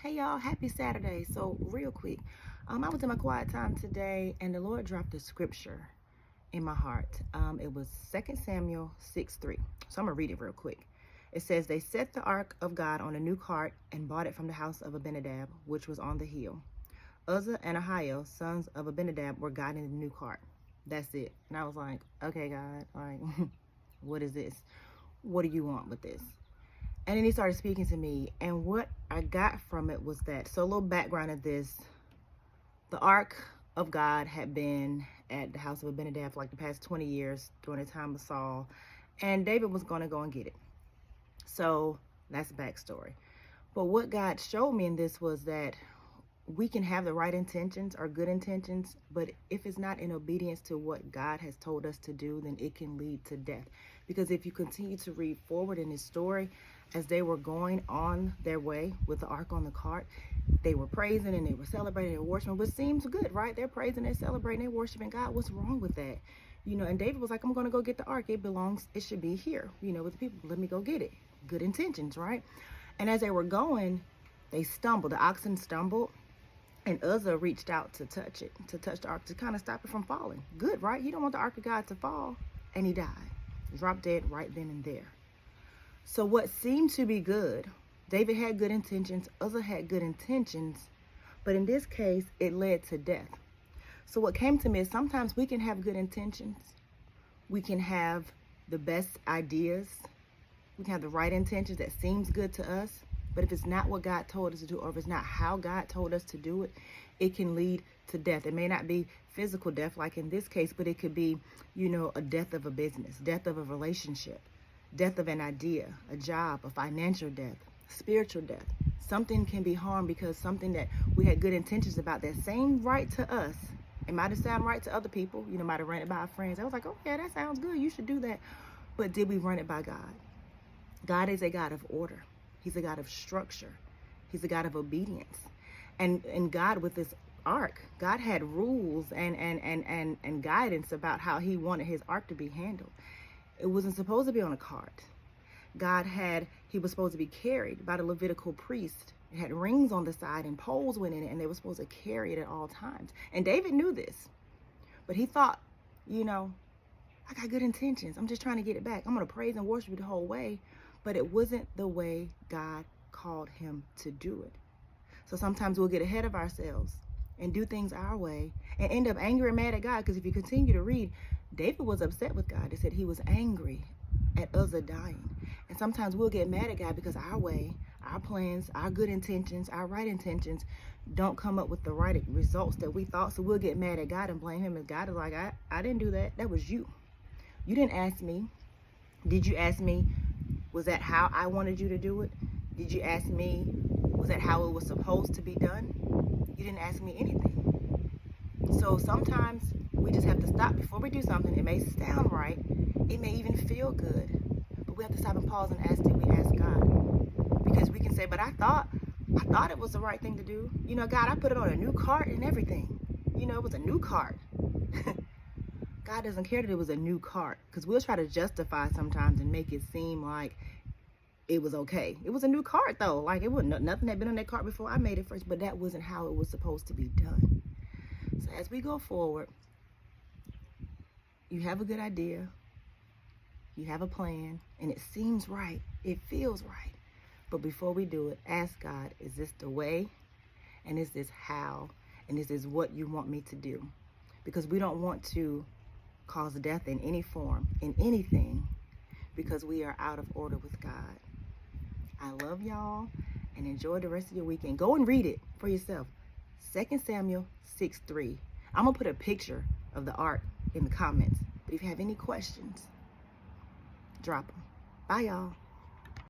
Hey y'all, happy Saturday. So real quick, I was in my quiet time today and the Lord dropped a scripture in my heart. It was 2 Samuel 6:3. So I'm gonna read it real quick. It says, they set the ark of God on a new cart and bought it from the house of Abinadab, which was on the hill. Uzzah and Ahio, sons of Abinadab, were guiding the new cart. That's it. And I was like, okay, God, like, what is this? What do you want with this? And then he started speaking to me, and what I got from it was that, so a little background of this, the Ark of God had been at the house of Abinadab for like the past 20 years during the time of Saul, and David was going to go and get it. So that's the backstory. But what God showed me in this was that we can have the right intentions or good intentions, but if it's not in obedience to what God has told us to do, then it can lead to death. Because if you continue to read forward in this story, as they were going on their way with the ark on the cart, they were praising and they were celebrating and worshiping, which seems good, right? They're praising, they're celebrating, they're worshiping God. What's wrong with that? And David was like, I'm going to go get the ark. It should be here, with the people. Let me go get it. Good intentions, right? And as they were going, they stumbled. The oxen stumbled. And Uzzah reached out to touch the ark, to kind of stop it from falling. Good, right? He don't want the ark of God to fall. And he died. Dropped dead right then and there. So what seemed to be good, David had good intentions, Uzzah had good intentions, but in this case, it led to death. So what came to me is sometimes we can have good intentions. We can have the best ideas. We can have the right intentions that seems good to us. But if it's not what God told us to do, or if it's not how God told us to do it, it can lead to death. It may not be physical death like in this case, but it could be, a death of a business, death of a relationship, death of an idea, a job, a financial death, spiritual death. Something can be harmed because something that we had good intentions about that seemed right to us. It might have sounded right to other people, might have run it by our friends. I was like, oh yeah, that sounds good. You should do that. But did we run it by God? God is a God of order. He's a God of structure. He's a God of obedience. And God, with this ark, God had rules and guidance about how he wanted his ark to be handled. It wasn't supposed to be on a cart. He was supposed to be carried by the Levitical priest. It had rings on the side and poles went in it, and they were supposed to carry it at all times. And David knew this, but he thought, I got good intentions. I'm just trying to get it back. I'm going to praise and worship the whole way. But it wasn't the way God called him to do it. So sometimes we'll get ahead of ourselves and do things our way and end up angry and mad at God. Because if you continue to read, David was upset with God. It said he was angry at Uzzah dying. And sometimes we'll get mad at God because our way, our plans, our good intentions, our right intentions don't come up with the right results that we thought. So we'll get mad at God and blame him. And God is like, I didn't do that. That was you. You didn't ask me. Did you ask me? Was that how I wanted you to do it? Did you ask me, was that how it was supposed to be done? You didn't ask me anything. So sometimes we just have to stop before we do something. It may sound right. It may even feel good. But we have to stop and pause and ask, did we ask God? Because we can say, but I thought it was the right thing to do. God, I put it on a new cart and everything. It was a new cart. God doesn't care that it was a new cart, because we'll try to justify sometimes and make it seem like it was okay. It was a new cart though. Like it wasn't, nothing had been on that cart before I made it first, but that wasn't how it was supposed to be done. So as we go forward, you have a good idea, you have a plan, and it seems right, it feels right. But before we do it, ask God, is this the way? And is this how? And is this what you want me to do? Because we don't want to cause death in any form, in anything, because we are out of order with God. I love y'all, and enjoy the rest of your weekend. Go and read it for yourself. 2 Samuel 6:3. I'm going to put a picture of the ark in the comments. But if you have any questions, drop them. Bye, y'all.